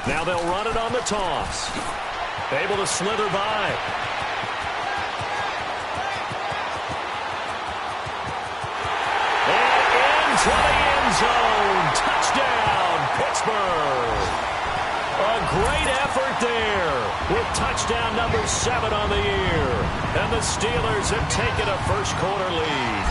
Now they'll run it on the toss. Able to slither by. And into the end zone. Touchdown, Pittsburgh. A great effort there with touchdown number 7 on the year. And the Steelers have taken a first-quarter lead.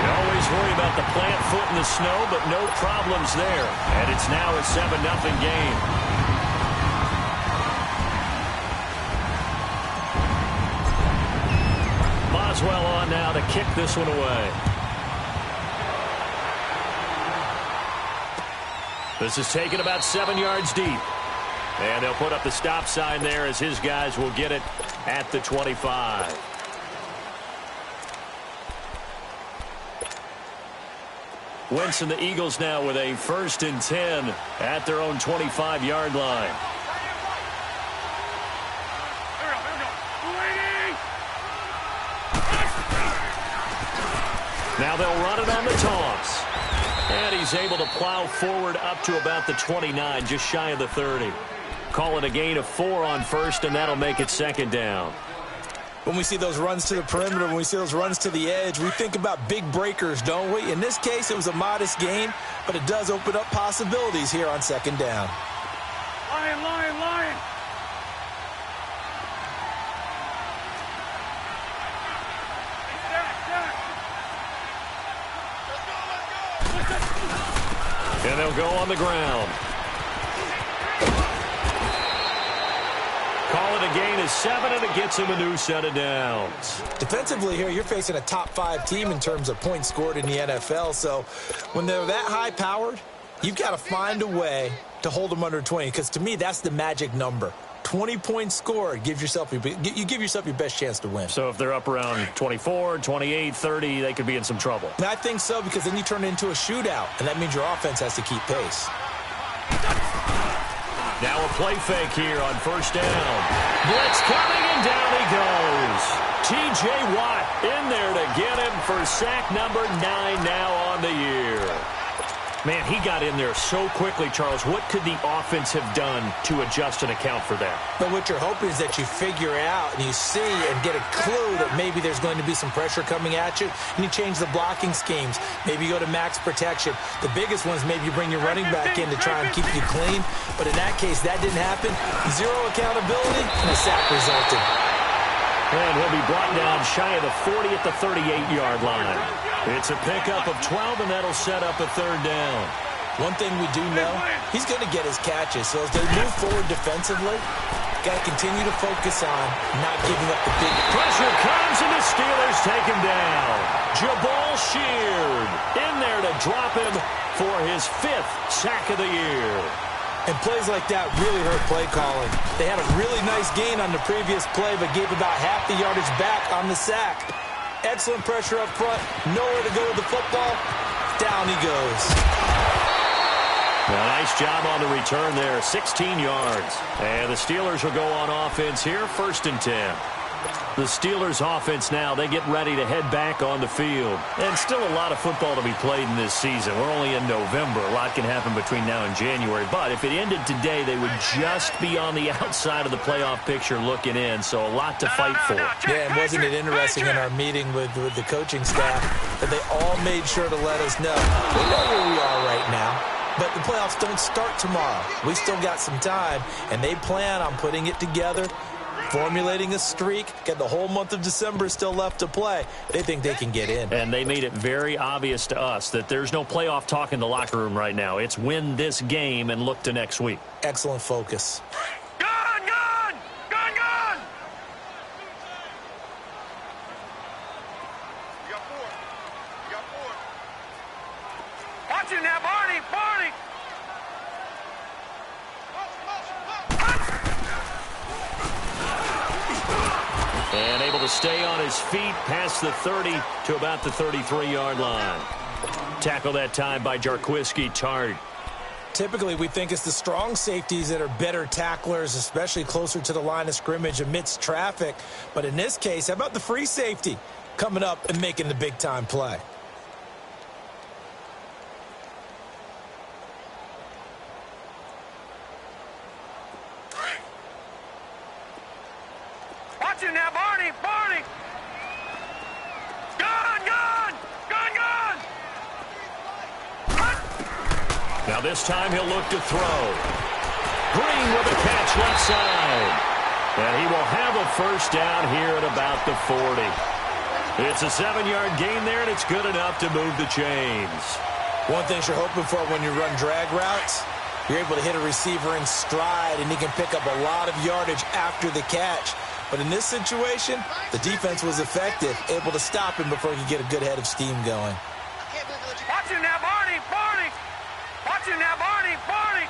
You always worry about the plant foot in the snow, but no problems there. And it's now a 7-0 game. Boswell on now to kick this one away. This is taken about 7 yards deep. And they'll put up the stop sign there as his guys will get it at the 25. Wentz and the Eagles now with a 1st and 10 at their own 25-yard line. Now they'll run it on the toss. And he's able to plow forward up to about the 29, just shy of the 30. Call it a gain of 4 on 1st, and that'll make it 2nd down. When we see those runs to the perimeter, when we see those runs to the edge, we think about big breakers, don't we? In this case, it was a modest gain, but it does open up possibilities here on 2nd down. Lion, lion, lion. And they'll go on the ground. Call it a gain of 7, and it gets him a new set of downs. Defensively here, you're facing a top-5 team in terms of points scored in the NFL, so when they're that high-powered, you've got to find a way to hold them under 20, because to me, that's the magic number. 20 points scored, you give yourself your best chance to win. So if they're up around 24, 28, 30, they could be in some trouble. And I think so, because then you turn it into a shootout, and that means your offense has to keep pace. Now a play fake here on 1st down. Blitz coming, and down he goes. T.J. Watt in there to get him for sack number 9 now on the year. Man, he got in there so quickly, Charles. What could the offense have done to adjust and account for that? But what you're hoping is that you figure out and you see and get a clue that maybe there's going to be some pressure coming at you, and you change the blocking schemes. Maybe you go to max protection. The biggest one is maybe you bring your running back in to try and keep you clean. But in that case, that didn't happen. 0 accountability, and a sack resulted. And he'll be brought down shy of the 40 at the 38-yard line. It's a pickup of 12, and that'll set up a 3rd down. One thing we do know, he's going to get his catches. So as they move forward defensively, got to continue to focus on not giving up the big. Pressure comes, and the Steelers take him down. Jabal Sheard in there to drop him for his 5th sack of the year. And plays like that really hurt play calling. They had a really nice gain on the previous play, but gave about half the yardage back on the sack. Excellent pressure up front. Nowhere to go with the football. Down he goes. Well, nice job on the return there. 16 yards. And the Steelers will go on offense here. 1st and 10. The Steelers offense now, they get ready to head back on the field. And still a lot of football to be played in this season. We're only in November. A lot can happen between now and January. But if it ended today, they would just be on the outside of the playoff picture looking in. So a lot to fight for. Yeah, and wasn't it interesting in our meeting with the coaching staff that they all made sure to let us know. We know where we are right now. But the playoffs don't start tomorrow. We still got some time. And they plan on putting it together, formulating a streak, get the whole month of December still left to play. They think they can get in. And they made it very obvious to us that there's no playoff talk in the locker room right now. It's win this game and look to next week. Excellent focus. Gone, gone! Gone, gone! You got 4. You got 4. Watch it now, Barney! Barney! And able to stay on his feet past the 30 to about the 33-yard line. Tackle that time by Jarquiski Tart. Typically, we think it's the strong safeties that are better tacklers, especially closer to the line of scrimmage amidst traffic. But in this case, how about the free safety coming up and making the big-time play? this time he'll look to throw. Green with a catch left side. And he will have a first down here at about the 40. It's a 7-yard gain there, and it's good enough to move the chains. One thing you're hoping for when you run drag routes, you're able to hit a receiver in stride, and he can pick up a lot of yardage after the catch. But in this situation, the defense was effective, able to stop him before he could get a good head of steam going. Watch him now, Barney, Barney. Watch him now, Barney, Barney.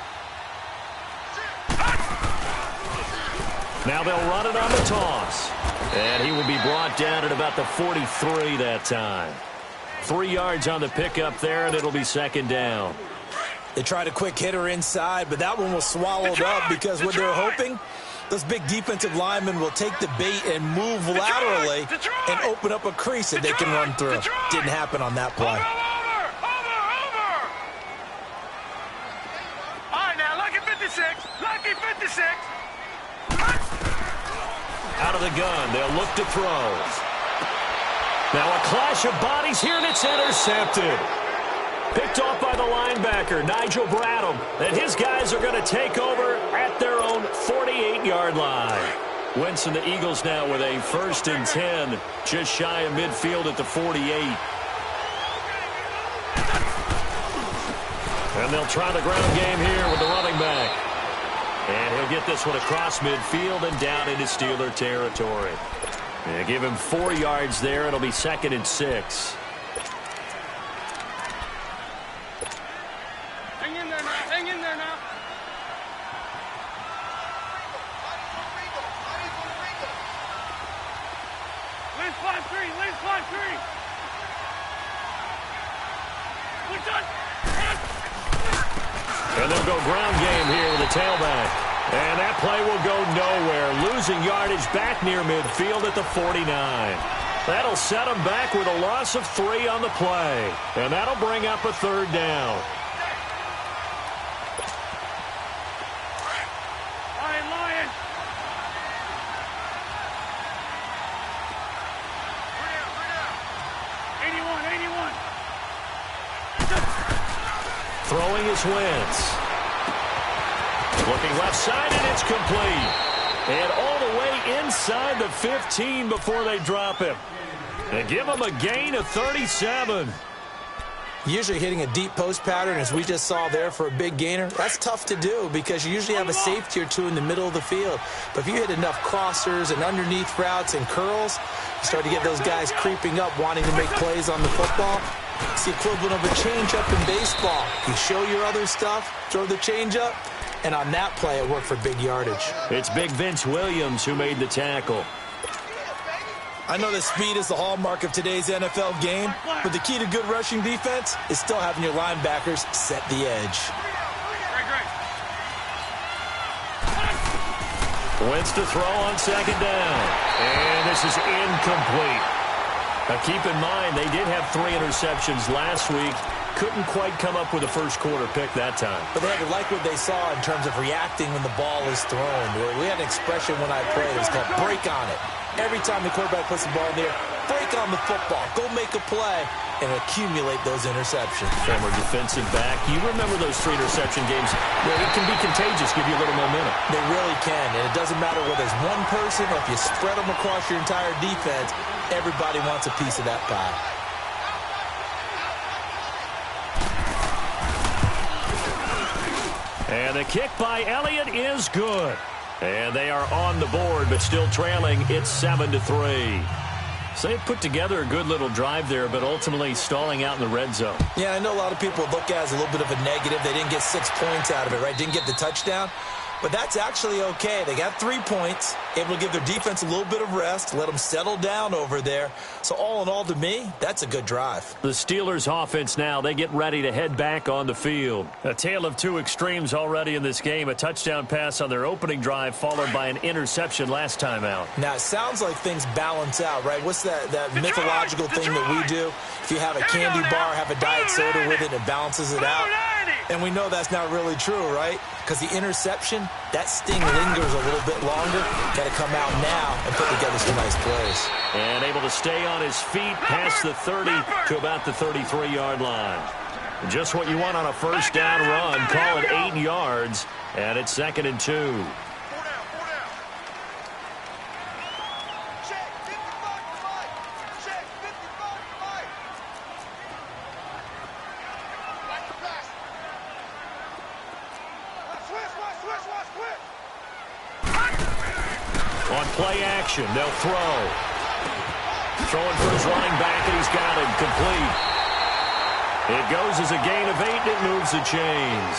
Now they'll run it on the toss. And he will be brought down at about the 43 that time. 3 yards on the pickup there, and it'll be second down. They tried a quick hitter inside, but that one was swallowed up because what they're hoping, those big defensive linemen will take the bait and move laterally and open up a crease that they can run through. Didn't happen on that play. Over. All right, now, lucky 56. Lucky 56. Out of the gun, they'll look to throw. Now a clash of bodies here, and it's intercepted. Picked off by the linebacker, Nigel Bradham. And his guys are going to take over at their own 48-yard line. Wentz and the Eagles now with a 1st and 10, just shy of midfield at the 48. And they'll try the ground game here with the running back. And he'll get this one across midfield and down into Steeler territory. And give him 4 yards there. It'll be 2nd and 6. Hang in there now. Hang in there now. Lynch 5-3. Lynch 5-3. We're done. And they'll go ground game here with the tailback. And that play will go nowhere. Losing yardage back near midfield at the 49. That'll set them back with a loss of 3 on the play. And that'll bring up a 3rd down. Lion. We're down. 81. Throwing is Wentz. Looking left side, and it's complete. And all the way inside the 15 before they drop him. They give him a gain of 37. Usually hitting a deep post pattern, as we just saw there for a big gainer, that's tough to do because you usually have a safety or two in the middle of the field. But if you hit enough crossers and underneath routes and curls, you start to get those guys creeping up, wanting to make plays on the football. It's the equivalent of a changeup in baseball. You show your other stuff, throw the changeup, and on that play, it worked for big yardage. It's big Vince Williams who made the tackle. I know that speed is the hallmark of today's NFL game, but the key to good rushing defense is still having your linebackers set the edge. Wentz to throw on 2nd down. And this is incomplete. Now keep in mind, they did have 3 interceptions last week. Couldn't quite come up with a first-quarter pick that time. But they had to like what they saw in terms of reacting when the ball is thrown. We had an expression when I played. It was called break on it. Every time the quarterback puts the ball in there, break on the football. Go make a play and accumulate those interceptions. Former defensive back. You remember those 3 interception games where it can be contagious, give you a little momentum. They really can, and it doesn't matter whether it's one person or if you spread them across your entire defense, everybody wants a piece of that pie. And the kick by Elliott is good. And they are on the board, but still trailing. It's 7-3. So they put together a good little drive there, but ultimately stalling out in the red zone. Yeah, I know a lot of people look at it as a little bit of a negative. They didn't get 6 points out of it, right? Didn't get the touchdown. But that's actually okay. They got 3 points, able to give their defense a little bit of rest, let them settle down over there. So all in all, to me, that's a good drive. The Steelers offense now, they get ready to head back on the field. A tale of 2 extremes already in this game. A touchdown pass on their opening drive, followed by an interception last time out. Now, it sounds like things balance out, right? What's that mythological thing that we do? If you have a candy bar, have a diet soda with it, it balances it out. And we know that's not really true, right? Because the interception, that sting lingers a little bit longer. Got to come out now and put together some nice plays. And able to stay on his feet past the 30 to about the 33-yard line. Just what you want on a first down run. Call it 8 yards, and it's 2nd and 2. On play action, they'll throw. Throwing for his running back, and he's got him complete. It goes as a gain of 8, and it moves the chains.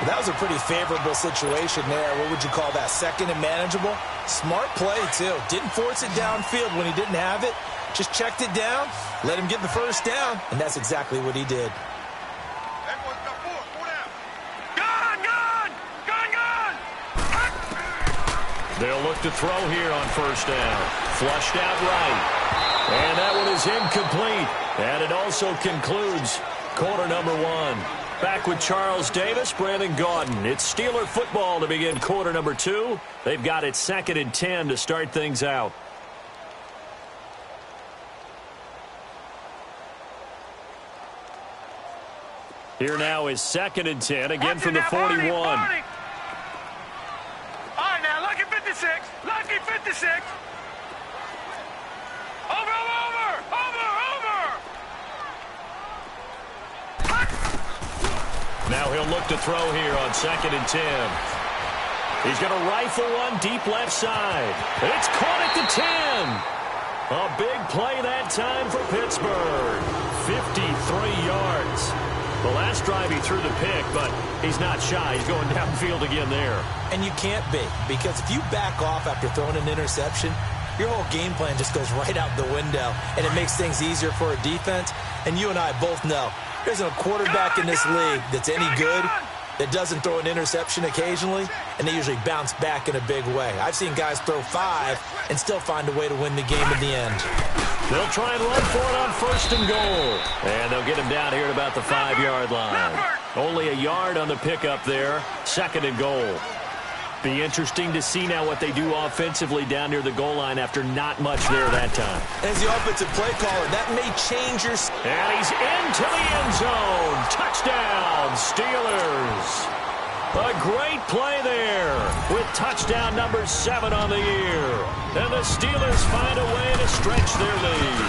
That was a pretty favorable situation there. What would you call that? 2nd and manageable? Smart play, too. Didn't force it downfield when he didn't have it. Just checked it down, let him get the first down, and that's exactly what he did. They'll look to throw here on first down. Flushed out right. And that one is incomplete. And it also concludes quarter number 1. Back with Charles Davis, Brandon Gaudin. It's Steeler football to begin quarter number 2. They've got it 2nd and 10 to start things out. Here now is 2nd and 10, again from the 41. All right, now, lucky 56. Lucky 56. Over. Now he'll look to throw here on 2nd and 10. He's going to rifle one deep left side. It's caught at the 10. A big play that time for Pittsburgh. 53 yards. The last drive he threw the pick, but he's not shy. He's going downfield again there. And you can't be, because if you back off after throwing an interception, your whole game plan just goes right out the window, and it makes things easier for a defense. And you and I both know there isn't a quarterback in this league that's any good that doesn't throw an interception occasionally, and they usually bounce back in a big way. I've seen guys throw 5 and still find a way to win the game in the end. They'll try and run for it on 1st and goal. And they'll get him down here at about the 5-yard line. Only a yard on the pickup there. 2nd and goal. Be interesting to see now what they do offensively down near the goal line after not much there that time. As the offensive play caller, that may change your... And he's into the end zone. Touchdown, Steelers. A great play there with touchdown number 7 on the year. And the Steelers find a way to stretch their lead.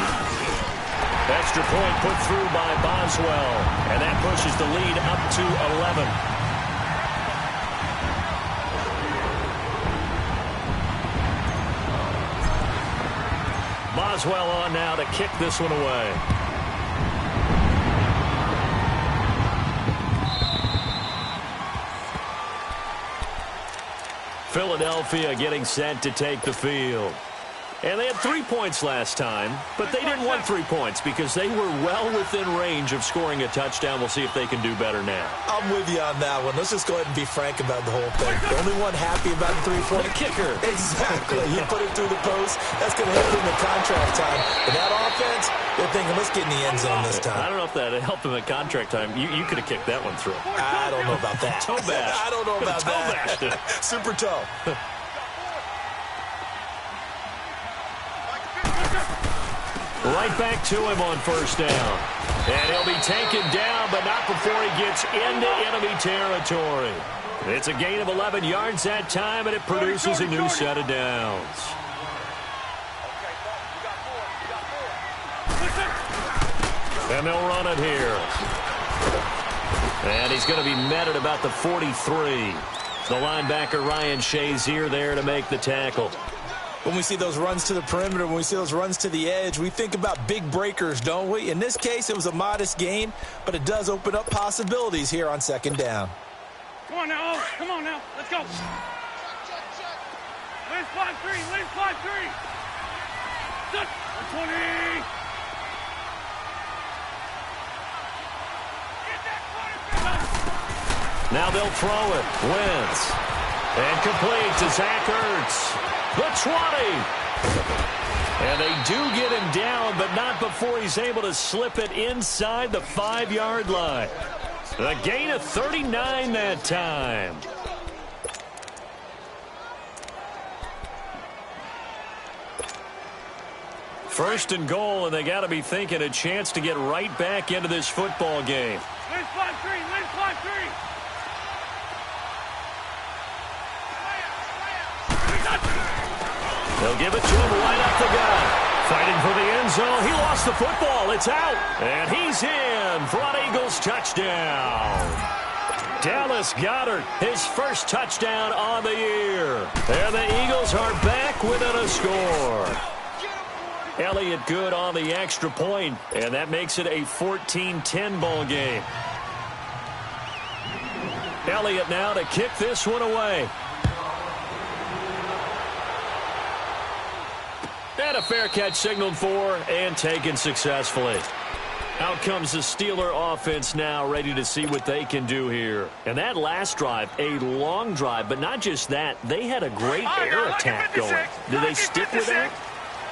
Extra point put through by Boswell. And that pushes the lead up to 11. Boswell on now to kick this one away. Philadelphia getting set to take the field. And they had 3 points last time, but they didn't want 3 points because they were well within range of scoring a touchdown. We'll see if they can do better now. I'm with you on that one. Let's just go ahead and be frank about the whole thing. The only one happy about the 3-point kicker. Exactly. He put it through the post. That's going to help him in contract time. But that offense, they're thinking, let's get in the end zone this time. I don't know if that helped him at contract time. You could have kicked that one through. I don't know about that. Toe bash. I don't know about that. Super toe. Right back to him on 1st down. And he'll be taken down, but not before he gets into enemy territory. It's a gain of 11 yards that time, and it produces a new set of downs. And they'll run it here. And he's going to be met at about the 43. The linebacker, Ryan Shazier, there to make the tackle. When we see those runs to the perimeter, when we see those runs to the edge, we think about big breakers, don't we? In this case, it was a modest gain, but it does open up possibilities here on 2nd down. Come on now, come on now, let's go. Where's 5-3? Where's 5-3? 20. Now they'll throw it. Wentz. And complete to Zach Ertz. The 20. And they do get him down, but not before he's able to slip it inside the 5-yard line. A gain of 39 that time. First and goal, and they got to be thinking a chance to get right back into this football game. Lynch fly three, Lynch fly three. They'll give it to him right up the gut. Fighting for the end zone. He lost the football. It's out. And he's in for an Eagles touchdown. Dallas Goedert, his first touchdown on the year. And the Eagles are back within a score. Elliott good on the extra point, and that makes it a 14-10 ball game. Elliott now to kick this one away. And a fair catch signaled for and taken successfully. Out comes the Steeler offense now, ready to see what they can do here. And that last drive, a long drive, but not just that. They had a great air attack going. Did they stick with that?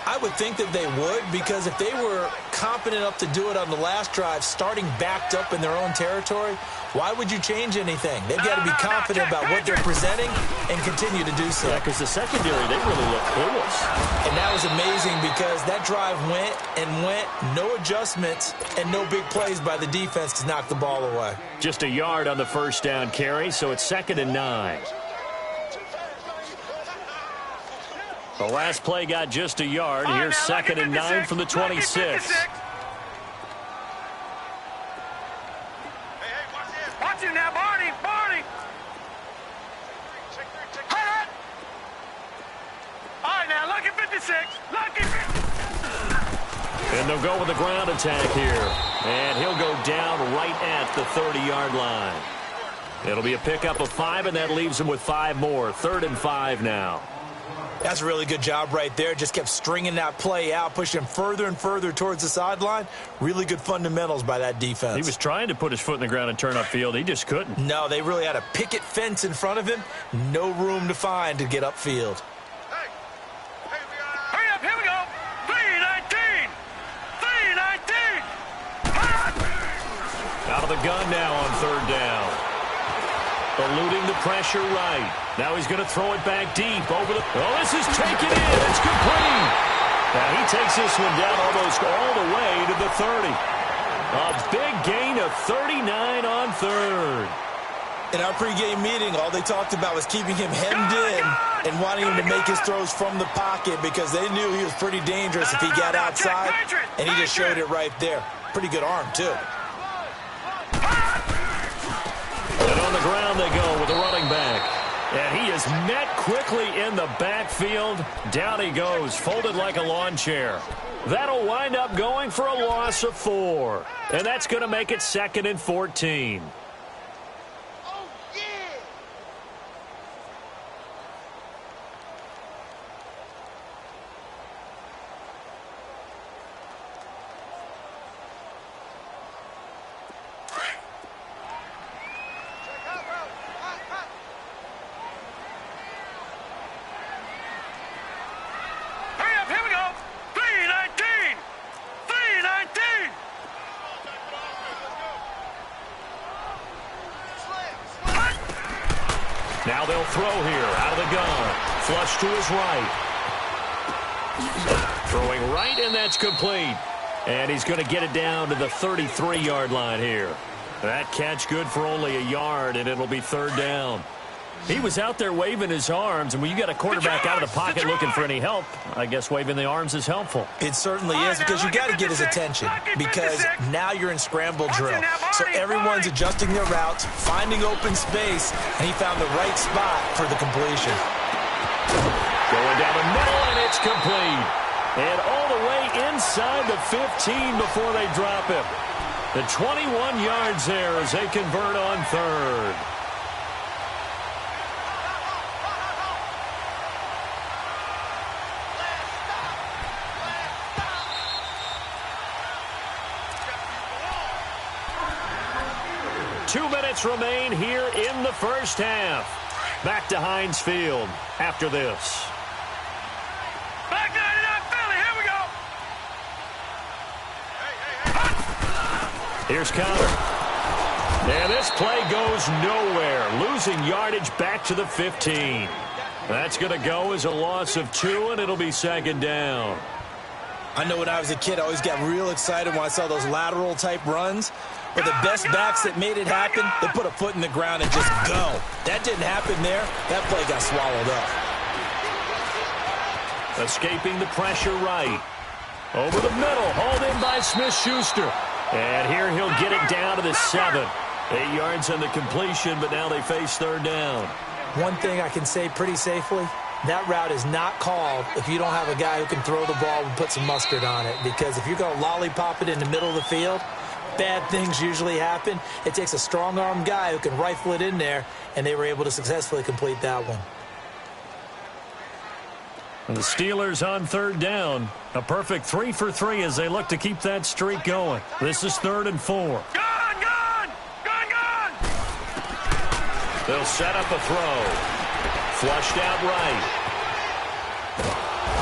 I would think that they would, because if they were confident enough to do it on the last drive, starting backed up in their own territory, why would you change anything? They've got to be confident about what they're presenting and continue to do so. Yeah, because the secondary, they really look clueless. And that was amazing because that drive went and went, no adjustments, and no big plays by the defense to knock the ball away. Just a yard on the first down carry, so it's 2nd and 9. The last play got just a yard. Here's 2nd and 9 from the 26. Watch him now, Barney. Barney. All right, now, lucky 56. Lucky 56. And they'll go with the ground attack here. And he'll go down right at the 30-yard line. It'll be a pickup of 5, and that leaves him with 5 more. 3rd and 5 now. That's a really good job right there. Just kept stringing that play out, pushing him further and further towards the sideline. Really good fundamentals by that defense. He was trying to put his foot in the ground and turn upfield. He just couldn't. No, they really had a picket fence in front of him. No room to find to get upfield. Hurry up, here we go. 3-19. 3-19. Out of the gun now on 3rd down. Eluding the pressure right. Now he's going to throw it back deep over the... Oh, this is taken in. It's complete. Now he takes this one down almost all the way to the 30. A big gain of 39 on 3rd. In our pregame meeting, all they talked about was keeping him hemmed in and wanting him to make his throws from the pocket because they knew he was pretty dangerous if he got outside, and he just showed it right there. Pretty good arm, too. And on the ground they go with the running back. And he is met quickly in the backfield. Down he goes, folded like a lawn chair. That'll wind up going for a loss of 4. And that's going to make it 2nd and 14. Now they'll throw here out of the gun. Flush to his right. Throwing right, and that's complete. And he's going to get it down to the 33-yard line here. That catch good for only a yard, and it'll be 3rd down. He was out there waving his arms, and when you got a quarterback out of the pocket looking for any help, I guess waving the arms is helpful. It certainly is, because you got to get his attention, because now you're in scramble drill. So everyone's adjusting their routes, finding open space, and he found the right spot for the completion. Going down the middle, and it's complete. And all the way inside the 15 before they drop him. The 21 yards there as they convert on 3rd. Remain here in the first half. Back to Heinz Field after this. Back 99 Philly, here we go. Here's Connor. And this play goes nowhere. Losing yardage back to the 15. That's going to go as a loss of 2, and it'll be 2nd down. I know when I was a kid, I always got real excited when I saw those lateral-type runs. But the best backs that made it happen, they put a foot in the ground and just go. That didn't happen there. That play got swallowed up. Escaping the pressure right. Over the middle, hauled in by Smith-Schuster. And here he'll get it down to the 7. 8 yards on the completion, but now they face third down. One thing I can say pretty safely, that route is not called if you don't have a guy who can throw the ball and put some mustard on it. Because if you're going to lollipop it in the middle of the field, bad things usually happen. It takes a strong-armed guy who can rifle it in there, and they were able to successfully complete that one. And the Steelers on third down. A perfect 3 for 3 as they look to keep that streak going. This is 3rd and 4. Gone! They'll set up a throw. Flushed out right.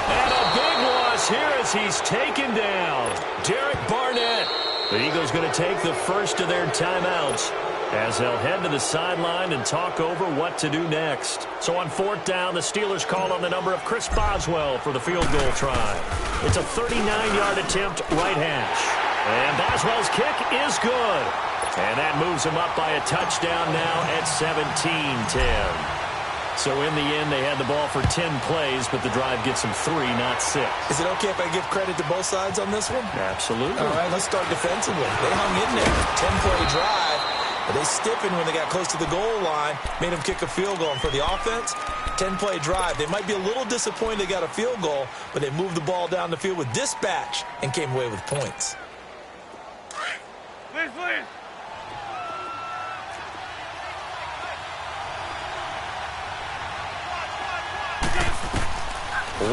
And a big loss here as he's taken down. Derek Barnett. The Eagles going to take the first of their timeouts as they'll head to the sideline and talk over what to do next. So on 4th down, the Steelers call on the number of Chris Boswell for the field goal try. It's a 39-yard attempt, right hash. And Boswell's kick is good. And that moves him up by a touchdown now at 17-10. So in the end, they had the ball for 10 plays, but the drive gets them 3, not 6. Is it okay if I give credit to both sides on this one? Absolutely. All right, let's start defensively. They hung in there. 10-play drive. But they stiffened when they got close to the goal line, made them kick a field goal. And for the offense, 10-play drive. They might be a little disappointed they got a field goal, but they moved the ball down the field with dispatch and came away with points. Please.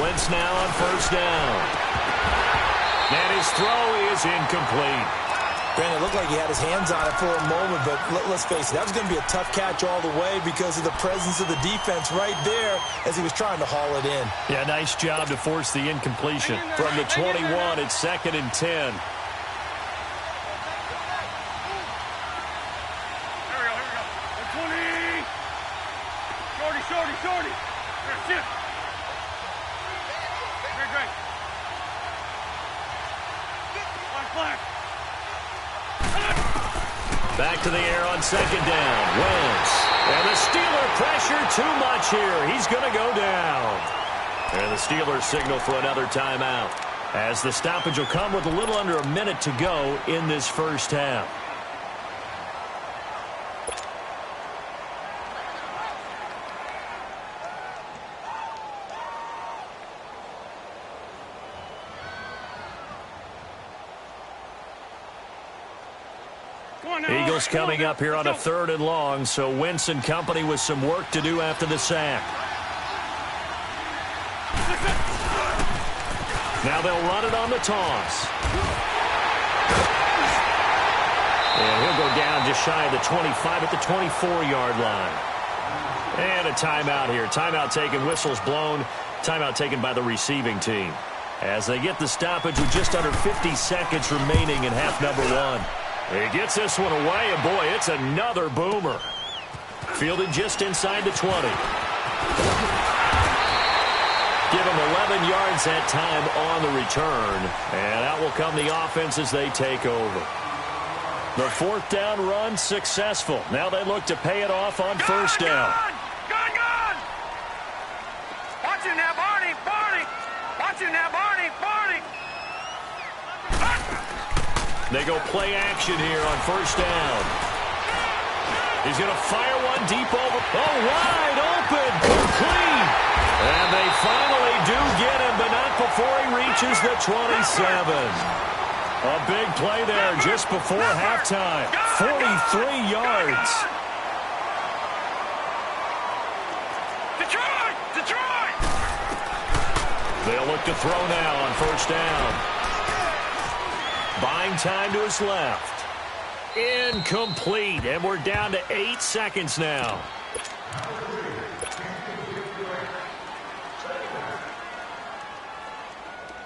Wentz now on 1st down. And his throw is incomplete. Brandon, it looked like he had his hands on it for a moment, but let's face it, that was going to be a tough catch all the way because of the presence of the defense right there as he was trying to haul it in. Yeah, nice job to force the incompletion. From the 21, it's 2nd and 10. Here we go. 20. Shorty. Here, sit. Great. Flag. Back to the air on 2nd down. Wentz. And the Steeler pressure too much here. He's going to go down. And the Steelers signal for another timeout, as the stoppage will come with a little under a minute to go in this first half. Eagles coming up here on a 3rd and long, so Wentz and company with some work to do after the sack. Now they'll run it on the toss. And he'll go down just shy of the 25 at the 24-yard line. And a timeout here. Timeout taken, whistles blown. Timeout taken by the receiving team, as they get the stoppage with just under 50 seconds remaining in half number 1. He gets this one away, and boy, it's another boomer. Fielded just inside the 20. Give him 11 yards that time on the return, and out will come the offense as they take over. The 4th down run successful. Now they look to pay it off on 1st down. Gone! Watch it now, Barney! Watch it now, Barney! They go play action here on 1st down. He's going to fire one deep over. Oh, wide open. Complete. And they finally do get him, but not before he reaches the 27. A big play there just before halftime. 43 yards. Detroit! They'll look to throw now on 1st down. Buying time to his left. Incomplete, and we're down to 8 seconds now.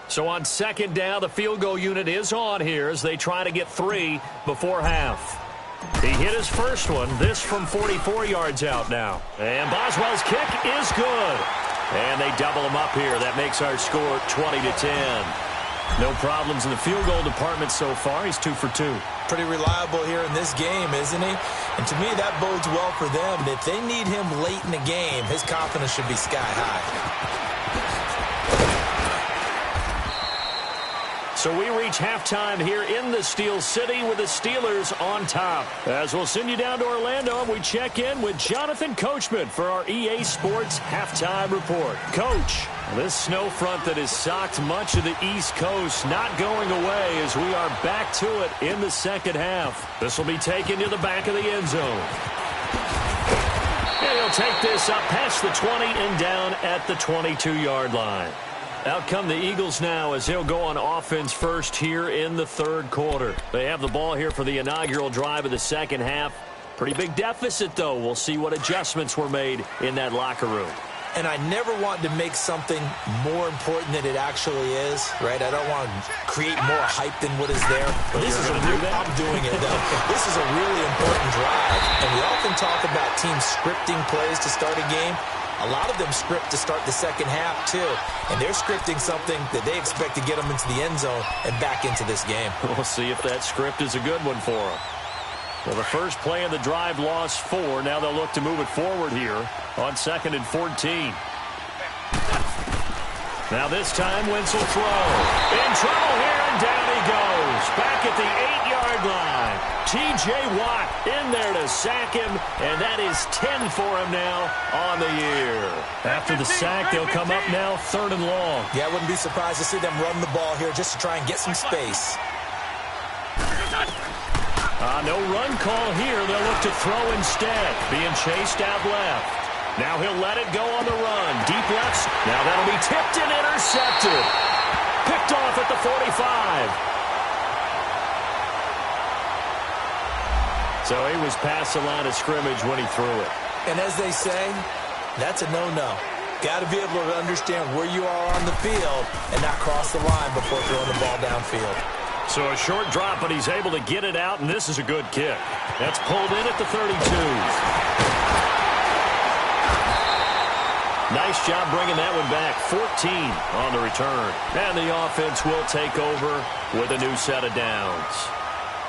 So on 2nd down, the field goal unit is on here as they try to get 3 before half. He hit his first one, this from 44 yards out now. And Boswell's kick is good. And they double him up here. That makes our score 20-10. No problems in the field goal department so far. He's 2 for 2. Pretty reliable here in this game, isn't he? And to me, that bodes well for them. And if they need him late in the game, his confidence should be sky high. So we reach halftime here in the Steel City with the Steelers on top. As we'll send you down to Orlando, we check in with Jonathan Coachman for our EA Sports Halftime Report. Coach, this snow front that has socked much of the East Coast not going away as we are back to it in the second half. This will be taken to the back of the end zone. And he'll take this up past the 20 and down at the 22-yard line. Out come the Eagles now as they'll go on offense first here in the third quarter. They have the ball here for the inaugural drive of the second half. Pretty big deficit, though. We'll see what adjustments were made in that locker room. And I never want to make something more important than it actually is, right? I don't want to create more hype than what is there. But this is a real, I'm doing it, though. This is a really important drive. And we often talk about teams scripting plays to start a game. A lot of them script to start the second half, too. And they're scripting something that they expect to get them into the end zone and back into this game. We'll see if that script is a good one for them. Well, the first play of the drive lost 4. Now they'll look to move it forward here on 2nd and 14. Now this time, Wentz will throw. In trouble here, and down he goes. Back at the 8-yard line. T.J. Watt in there to sack him, and that is 10 for him now on the year. After the sack, they'll come up now 3rd and long. Yeah, I wouldn't be surprised to see them run the ball here just to try and get some space. No run call here. They'll look to throw instead. Being chased out left. Now he'll let it go on the run. Deep left. Now that'll be tipped and intercepted. Picked off at the 45. So he was past the line of scrimmage when he threw it. And as they say, that's a no-no. Got to be able to understand where you are on the field and not cross the line before throwing the ball downfield. So a short drop, but he's able to get it out, and this is a good kick. That's pulled in at the 32. Nice job bringing that one back. 14 on the return. And the offense will take over with a new set of downs.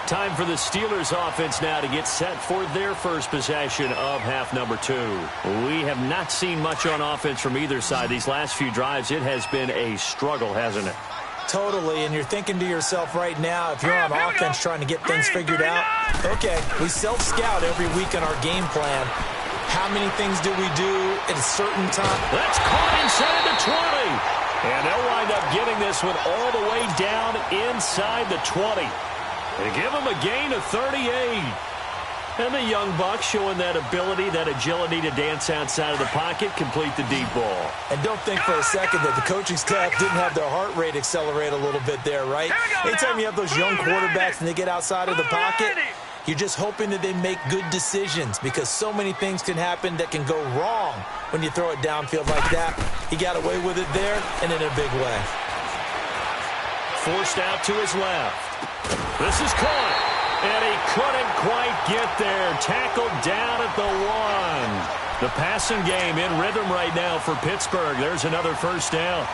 Time for the Steelers offense now to get set for their first possession of half number 2. We have not seen much on offense from either side. These last few drives, it has been a struggle, hasn't it? Totally, and you're thinking to yourself right now, if you're on offense trying to get things figured out, okay, we self-scout every week in our game plan. How many things do we do at a certain time? That's caught inside the 20. And they'll wind up getting this one all the way down inside the 20. They give him a gain of 38. And the young buck showing that ability, that agility to dance outside of the pocket, complete the deep ball. And don't think for a second that the coaching staff didn't have their heart rate accelerate a little bit there, right? Anytime you have those young quarterbacks and they get outside of the pocket, you're just hoping that they make good decisions because so many things can happen that can go wrong when you throw it downfield like that. He got away with it there and in a big way. Forced out to his left. This is caught. And he couldn't quite get there. Tackled down at the 1. The passing game in rhythm right now for Pittsburgh. There's another first down.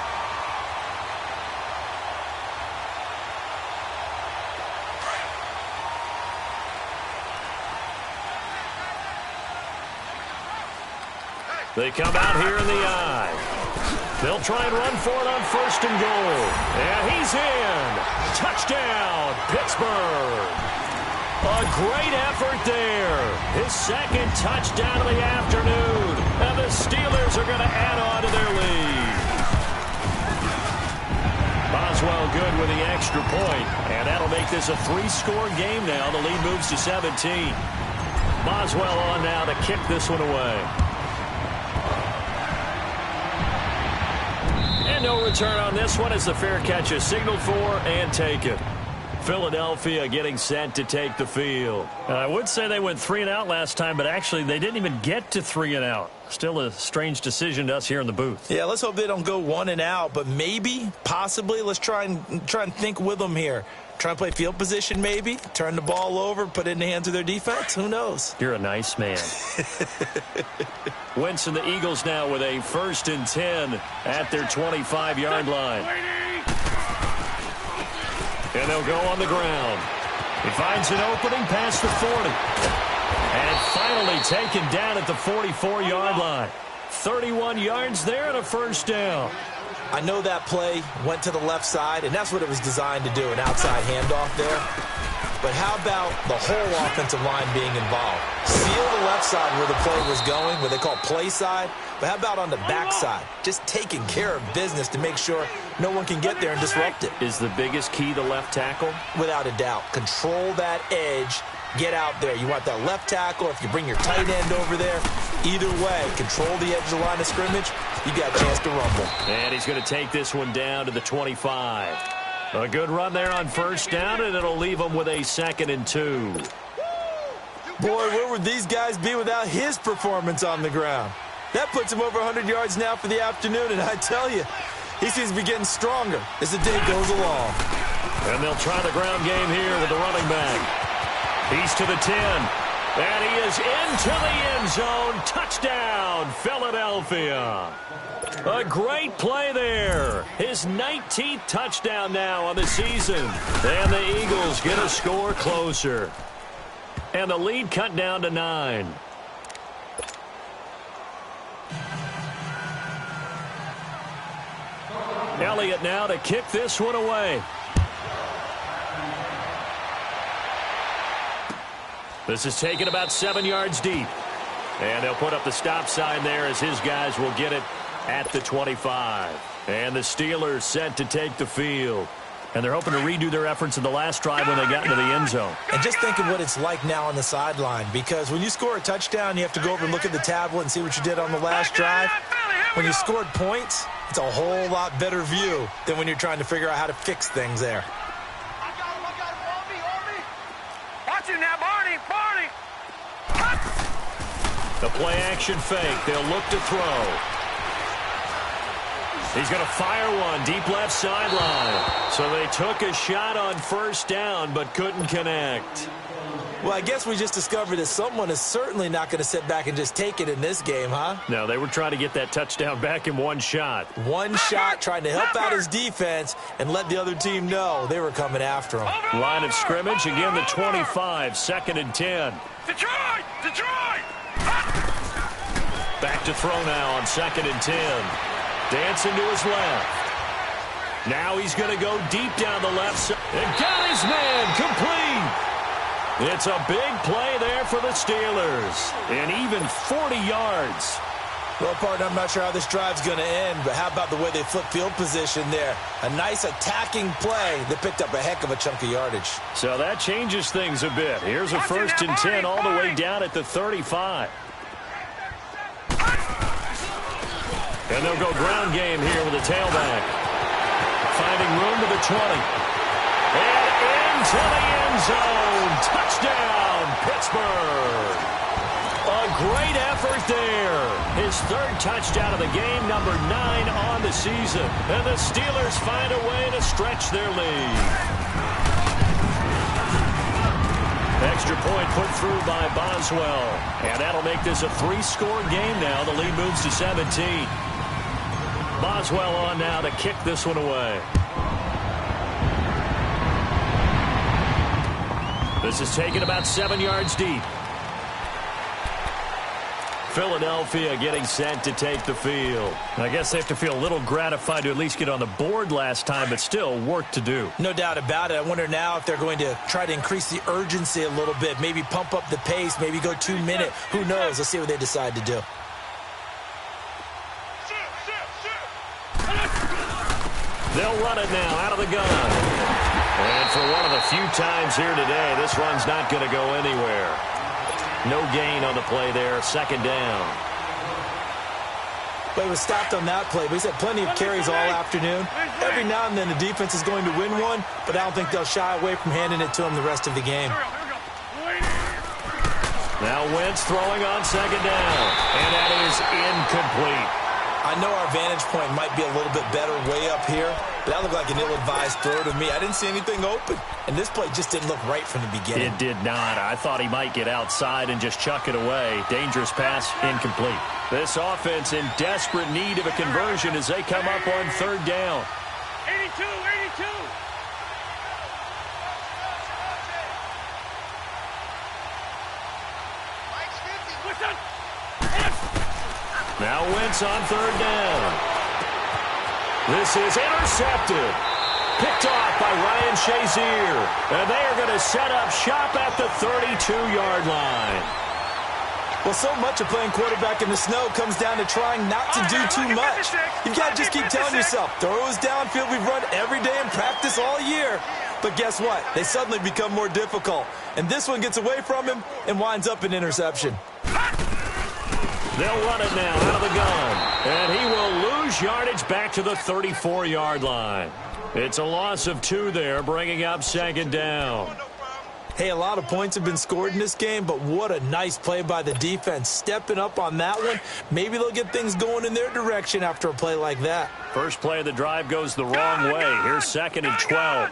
They come out here in the eye. They'll try and run for it on 1st and goal. And he's in. Touchdown, Pittsburgh. A great effort there. His second touchdown of the afternoon. And the Steelers are going to add on to their lead. Boswell good with the extra point. And that'll make this a 3-score game now. The lead moves to 17. Boswell on now to kick this one away. And no return on this one as the fair catch is signaled for and taken. Philadelphia getting set to take the field. I would say they went 3 and out last time, but actually they didn't even get to 3 and out. Still a strange decision to us here in the booth. Yeah, let's hope they don't go 1 and out, but maybe, possibly, let's try and think with them here. Try and play field position maybe, turn the ball over, put it in the hands of their defense. Who knows? You're a nice man. Wentz and the Eagles now with a 1st and 10 at their 25-yard line. And they'll go on the ground. He finds an opening past the 40. And finally taken down at the 44-yard line. 31 yards there and a first down. I know that play went to the left side, and that's what it was designed to do, an outside handoff there. But how about the whole offensive line being involved? Seal the left side where the play was going, what they call play side. But how about on the backside? Just taking care of business to make sure no one can get there and disrupt it. Is the biggest key the left tackle? Without a doubt. Control that edge. Get out there. You want that left tackle. If you bring your tight end over there, either way, control the edge of the line of scrimmage, you got a chance to rumble. And he's going to take this one down to the 25. A good run there on first down, and it'll leave him with a 2nd and 2. Boy, where would these guys be without his performance on the ground? That puts him over 100 yards now for the afternoon, and I tell you, he seems to be getting stronger as the day goes along. And they'll try the ground game here with the running back. He's to the 10, and he is into the end zone. Touchdown, Philadelphia. A great play there. His 19th touchdown now on the season. And the Eagles get a score closer. And the lead cut down to 9. Elliott now to kick this one away. This is taken about 7 yards deep. And they'll put up the stop sign there as his guys will get it at the 25. And the Steelers set to take the field. And they're hoping to redo their efforts in the last drive when they got into the end zone. And just think of what it's like now on the sideline, because when you score a touchdown, you have to go over and look at the tablet and see what you did on the last drive. When you scored points, it's a whole lot better view than when you're trying to figure out how to fix things there. Watch him now, Barney. The play-action fake. They'll look to throw. He's going to fire one deep left sideline. So they took a shot on first down but couldn't connect. Well, I guess we just discovered that someone is certainly not going to sit back and just take it in this game, huh? No, they were trying to get that touchdown back in one shot. One shot, trying to help out his defense and let the other team know they were coming after him. Line of scrimmage, again the 25, 2nd and 10. Detroit! Back to throw now on 2nd and 10. Dancing to his left. Now he's going to go deep down the left side. And got his man complete. It's a big play there for the Steelers. And even 40 yards. Well, partner, I'm not sure how this drive's going to end, but how about the way they flip field position there? A nice attacking play that picked up a heck of a chunk of yardage. So that changes things a bit. Here's a 1st and 10 all the way down at the 35. And they'll go ground game here with a tailback. Finding room to the 20. And into the end zone. Touchdown, Pittsburgh. A great effort there. His 3rd touchdown of the game, number 9 on the season. And the Steelers find a way to stretch their lead. Extra point put through by Boswell. And that'll make this a 3-score game now. The lead moves to 17. Boswell on now to kick this one away. This is taken about 7 yards deep. Philadelphia getting set to take the field. I guess they have to feel a little gratified to at least get on the board last time, but still work to do. No doubt about it. I wonder now if they're going to try to increase the urgency a little bit, maybe pump up the pace, maybe go 2 minute. Who knows? Let's see what they decide to do. They'll run it now out of the gun. And for one of the few times here today, this run's not going to go anywhere. No gain on the play there, 2nd down. But he was stopped on that play, but he's had plenty of carries all afternoon. Every now and then the defense is going to win one, but I don't think they'll shy away from handing it to him the rest of the game. Now Wentz throwing on 2nd down, and that is incomplete. I know our vantage point might be a little bit better way up here, but that looked like an ill-advised throw to me. I didn't see anything open, and this play just didn't look right from the beginning. It did not. I thought he might get outside and just chuck it away. Dangerous pass, incomplete. This offense in desperate need of a conversion as they come up on 3rd down. 82. Now Wentz on third down. This is intercepted. Picked off by Ryan Shazier. And they are going to set up shop at the 32-yard line. Well, so much of playing quarterback in the snow comes down to trying not to do too much. You've got to just keep telling yourself, throws downfield we've run every day in practice all year. But guess what? They suddenly become more difficult. And this one gets away from him and winds up an interception. They'll run it now out of the gun. And he will lose yardage back to the 34-yard line. It's a loss of 2 there, bringing up second down. Hey, a lot of points have been scored in this game, but what a nice play by the defense. Stepping up on that one. Maybe they'll get things going in their direction after a play like that. First play of the drive goes the wrong way. Here's second and 12.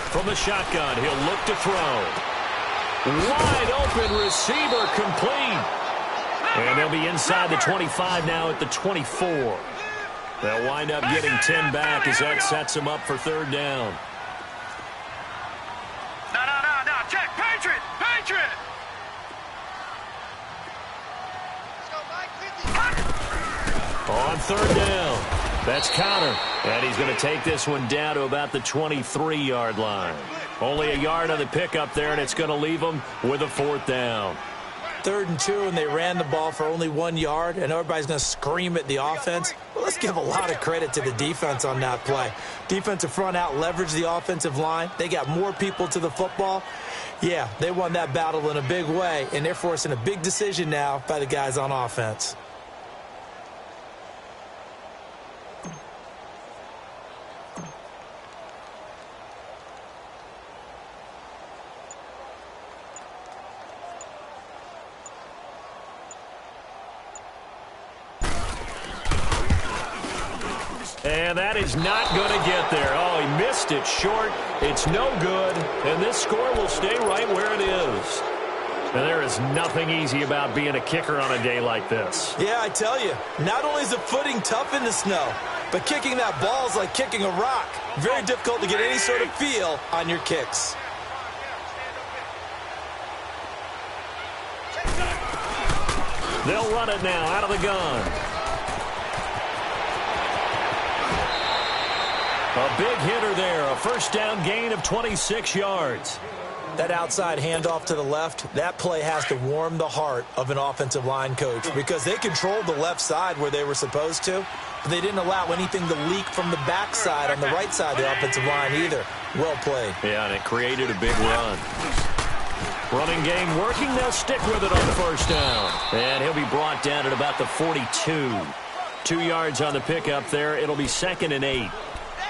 From the shotgun, he'll look to throw. Wide open receiver complete. And they'll be inside the 25 now at the 24. They'll wind up getting 10 back as that sets them up for third down. No. Check. Patriot. On third down. That's Connor. And he's going to take this one down to about the 23-yard line. Only a yard on the pickup there, and it's going to leave them with a fourth down. 3rd and 2, and they ran the ball for only 1 yard, and everybody's going to scream at the offense. Well, let's give a lot of credit to the defense on that play. Defensive front out leveraged the offensive line. They got more people to the football. Yeah, they won that battle in a big way, and they're forcing a big decision now by the guys on offense. And that is not going to get there. Oh, he missed it short. It's no good. And this score will stay right where it is. And there is nothing easy about being a kicker on a day like this. Yeah, I tell you, not only is the footing tough in the snow, but kicking that ball is like kicking a rock. Very difficult to get any sort of feel on your kicks. They'll run it now out of the gun. A big hitter there, a first down gain of 26 yards. That outside handoff to the left, that play has to warm the heart of an offensive line coach because they controlled the left side where they were supposed to, but they didn't allow anything to leak from the backside on the right side of the offensive line either. Well played. Yeah, and it created a big run. Running game working, they'll stick with it on first down. And he'll be brought down at about the 42. 2 yards on the pickup there. It'll be 2nd and 8.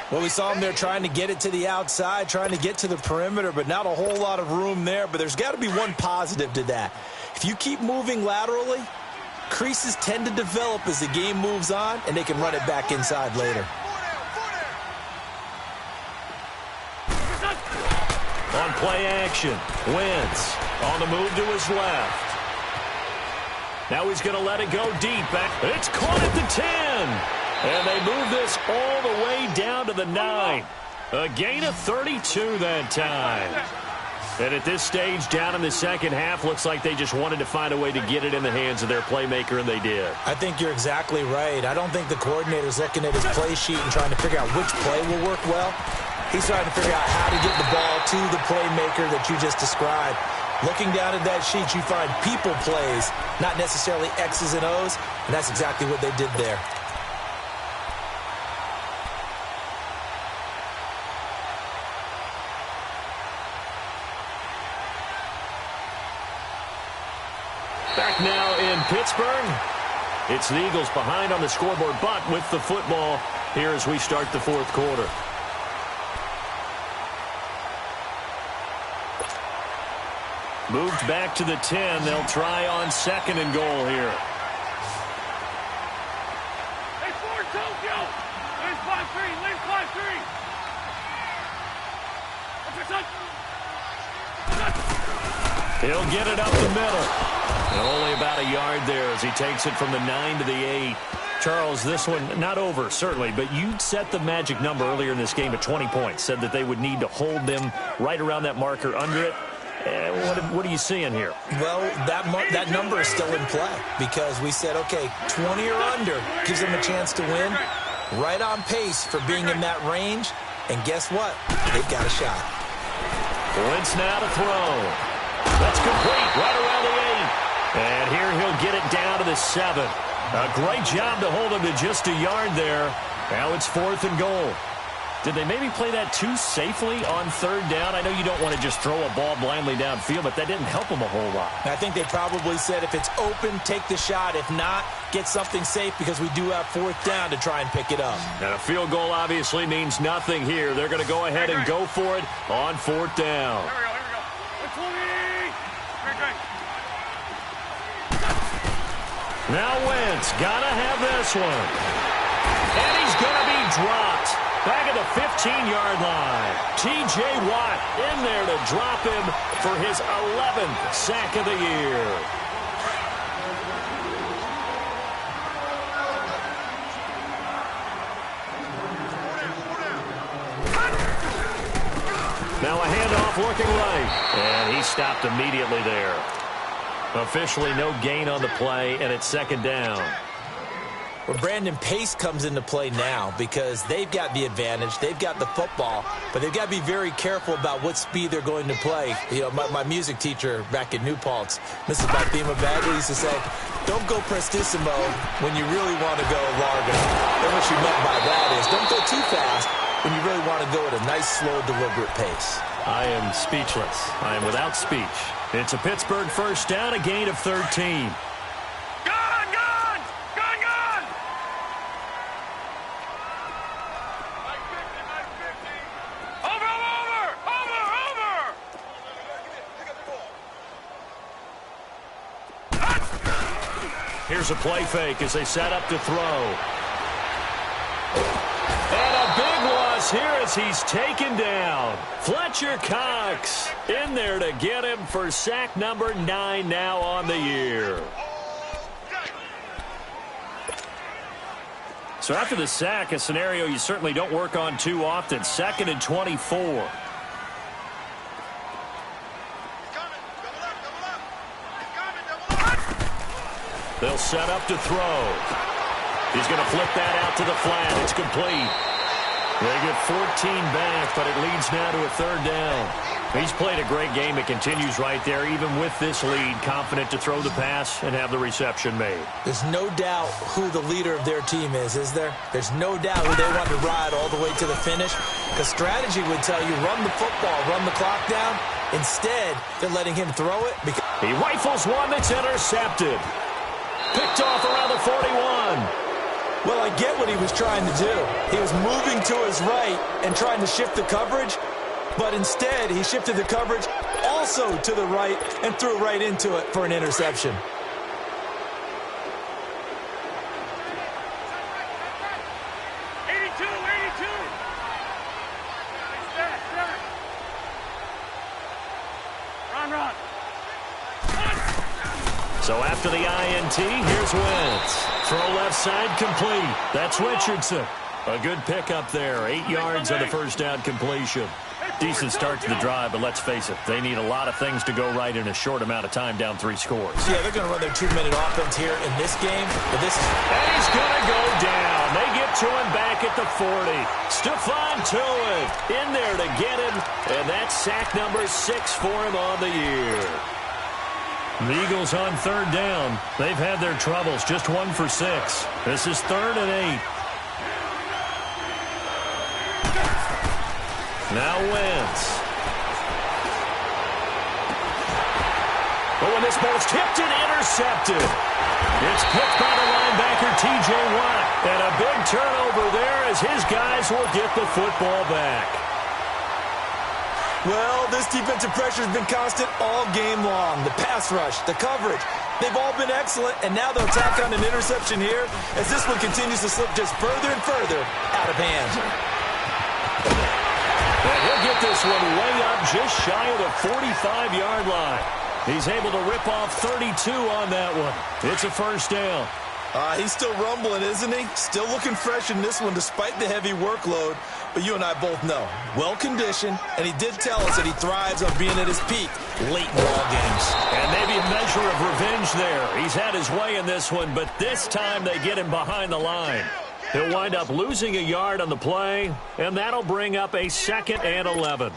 Well, we saw him there trying to get it to the outside, trying to get to the perimeter, but not a whole lot of room there. But there's got to be one positive to that. If you keep moving laterally, creases tend to develop as the game moves on, and they can run it back inside later. On play action, Wentz on the move to his left. Now he's going to let it go deep. It's caught at the 10. And they move this all the way down to the 9. A gain of 32 that time. And at this stage, down in the second half, looks like they just wanted to find a way to get it in the hands of their playmaker, and they did. I think you're exactly right. I don't think the coordinator's looking at his play sheet and trying to figure out which play will work well. He's trying to figure out how to get the ball to the playmaker that you just described. Looking down at that sheet, you find people plays, not necessarily X's and O's, and that's exactly what they did there. Back now in Pittsburgh. It's the Eagles behind on the scoreboard, but with the football here as we start the fourth quarter. Moved back to the 10. They'll try on 2nd and goal here. Hey, Ford, Tokyo! Lane 5-3, lane 5-3. He'll get it up the middle. And only about a yard there as he takes it from the 9 to the 8. Charles, this one not over, certainly, but you set the magic number earlier in this game at 20 points, said that they would need to hold them right around that marker under it. What are you seeing here? Well, that number is still in play because we said, okay, 20 or under gives them a chance to win. Right on pace for being in that range. And guess what? They've got a shot. Wentz now to throw. That's complete right around the 8. And here he'll get it down to the 7. A great job to hold him to just a yard there. Now it's 4th and goal. Did they maybe play that too safely on 3rd down? I know you don't want to just throw a ball blindly downfield, but that didn't help them a whole lot. I think they probably said if it's open, take the shot. If not, get something safe because we do have 4th down to try and pick it up. And a field goal obviously means nothing here. They're going to go ahead and go for it on 4th down. Here we go. Now Wentz got to have this one. And he's going to be dropped. Back at the 15-yard line. T.J. Watt in there to drop him for his 11th sack of the year. Now a handoff looking right. And he stopped immediately there. Officially no gain on the play, and it's 2nd down. Well, Brandon, pace comes into play now because they've got the advantage. They've got the football, but they've got to be very careful about what speed they're going to play. You know, my music teacher back in New Paltz, Mrs. Bathema Bagley, used to say, don't go prestissimo when you really want to go largo. And what she meant by that is don't go too fast when you really want to go at a nice, slow, deliberate pace. I am speechless. I am without speech. It's a Pittsburgh 1st down, a gain of 13. Here's a play fake as they set up to throw. And a big loss here as he's taken down. Fletcher Cox in there to get him for sack number 9 now on the year. So after the sack, a scenario you certainly don't work on too often. 2nd and 24. They'll set up to throw. He's going to flip that out to the flat. It's complete. They get 14 back, but it leads now to a 3rd down. He's played a great game. It continues right there, even with this lead. Confident to throw the pass and have the reception made. There's no doubt who the leader of their team is there? There's no doubt who they want to ride all the way to the finish. Because strategy would tell you, run the football, run the clock down. Instead, they're letting him throw it. He rifles one that's intercepted. Picked off around the 41. Well, I get what he was trying to do. He was moving to his right and trying to shift the coverage, but instead he shifted the coverage also to the right and threw right into it for an interception. Run. So after the INT, here's Wentz. Throw left side complete. That's Richardson. A good pickup there. 8 yards on the 1st down completion. Decent start to the drive, but let's face it, they need a lot of things to go right in a short amount of time, down 3 scores. Yeah, they're going to run their 2-minute offense here in this game. But this is... And he's going to go down. They get to him back at the 40. Stephon Tuitt in there to get him, and that's sack number 6 for him on the year. The Eagles on 3rd down. They've had their troubles, just 1 for 6. This is 3rd and 8. Now Wentz. Oh, and this ball's tipped and intercepted. It's picked by the linebacker, T.J. Watt. And a big turnover there as his guys will get the football back. Well, this defensive pressure has been constant all game long. The pass rush, the coverage, they've all been excellent, and now they'll tack on an interception here as this one continues to slip just further and further out of hand. And he'll get this one way up just shy of the 45-yard line. He's able to rip off 32 on that one. It's a 1st down. He's still rumbling, isn't he? Still looking fresh in this one despite the heavy workload. But you and I both know, well-conditioned, and he did tell us that he thrives on being at his peak late in ball games. And maybe a measure of revenge there. He's had his way in this one, but this time they get him behind the line. He'll wind up losing a yard on the play, and that'll bring up a 2nd and 11.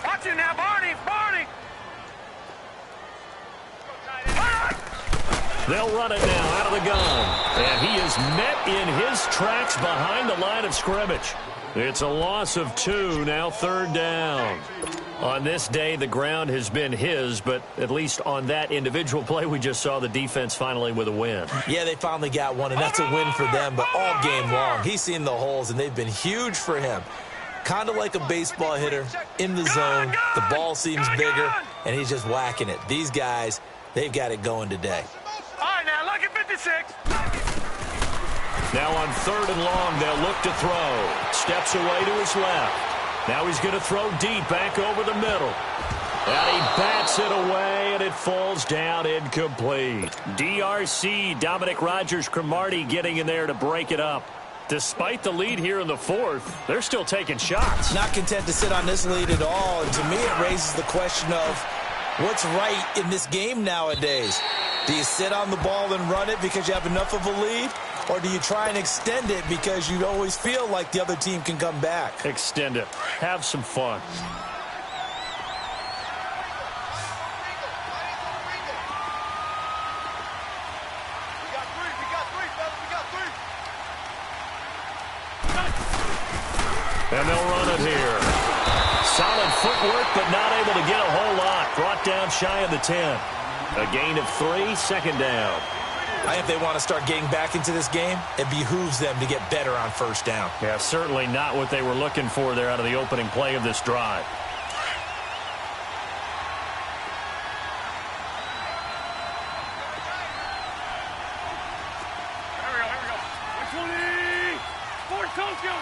Watch it now, Barney! Barney! They'll run it now out of the gun. And he is met in his tracks behind the line of scrimmage. It's a loss of 2, now 3rd down. On this day, the ground has been his, but at least on that individual play, we just saw the defense finally with a win. Yeah, they finally got one, and that's a win for them, but all game long, he's seen the holes, and they've been huge for him. Kind of like a baseball hitter, in the zone, the ball seems bigger, and he's just whacking it. These guys, they've got it going today. All right, now, look at 56. Now on 3rd and long, they'll look to throw. Steps away to his left. Now he's going to throw deep back over the middle. And he bats it away, and it falls down incomplete. DRC, Dominic Rodgers-Cromartie getting in there to break it up. Despite the lead here in the 4th, they're still taking shots. Not content to sit on this lead at all, and to me it raises the question of what's right in this game nowadays. Do you sit on the ball and run it because you have enough of a lead? Or do you try and extend it because you always feel like the other team can come back? Extend it. Have some fun. And they'll run it here. Solid footwork, but not able to get a whole lot. Brought down shy of the 10. A gain of 3, 2nd down. I think if they want to start getting back into this game, it behooves them to get better on 1st down. Yeah, certainly not what they were looking for there out of the opening play of this drive. Here we go. 120. Fort Tokyo.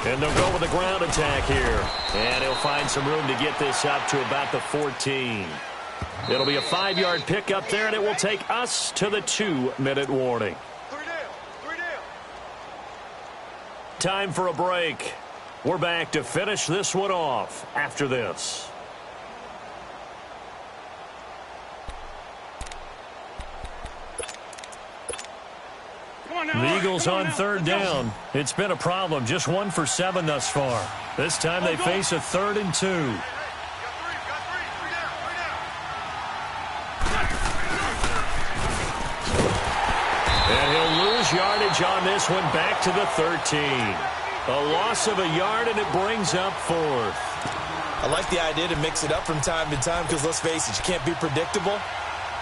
And they'll go with a ground attack here. And he'll find some room to get this up to about the 14. It'll be a 5-yard pickup there, and it will take us to the 2-minute warning. 3 down. 3 down. Time for a break. We're back to finish this one off after this. The Eagles on 3rd down. It's been a problem. Just 1 for 7 thus far. This time they face a 3rd and 2. And he'll lose yardage on this one back to the 13. A loss of a yard, and it brings up 4th. I like the idea to mix it up from time to time because, let's face it, you can't be predictable.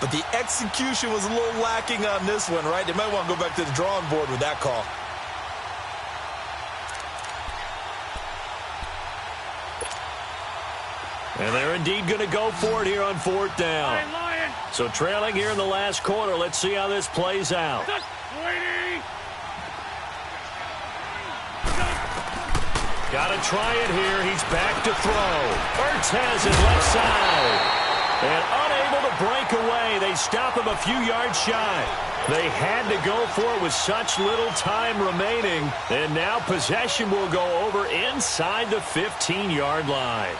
But the execution was a little lacking on this one, right? They might want to go back to the drawing board with that call. And they're indeed going to go for it here on 4th down. So trailing here in the last quarter. Let's see how this plays out. Got to try it here. He's back to throw. Ertz has it left side. And unable to break away. They stop him a few yards shy. They had to go for it with such little time remaining. And now possession will go over inside the 15-yard line.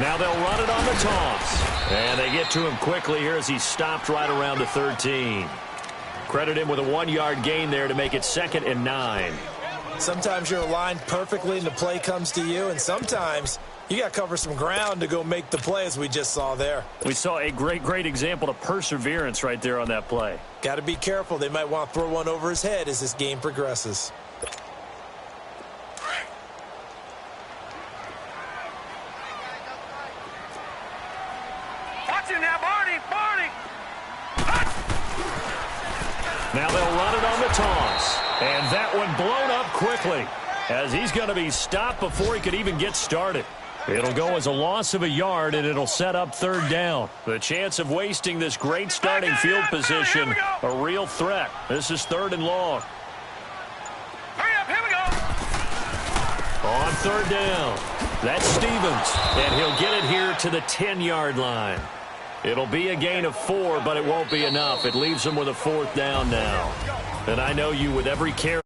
Now they'll run it on the toss. And they get to him quickly here as he stopped right around the 13. Credit him with a 1-yard gain there to make it 2nd and 9. Sometimes you're aligned perfectly and the play comes to you, and sometimes you got to cover some ground to go make the play, as we just saw there. We saw a great example of perseverance right there on that play. Got to be careful. They might want to throw one over his head as this game progresses. Now they'll run it on the toss. And that one blown up quickly, as he's going to be stopped before he could even get started. It'll go as a loss of a yard, and it'll set up third down. The chance of wasting this great starting field position, a real threat. This is 3rd and long. Hurry up, here we go. On 3rd down, that's Stevens, and he'll get it here to the 10-yard line. It'll be a gain of 4, but it won't be enough. It leaves him with a 4th down now. And I know you, with every carry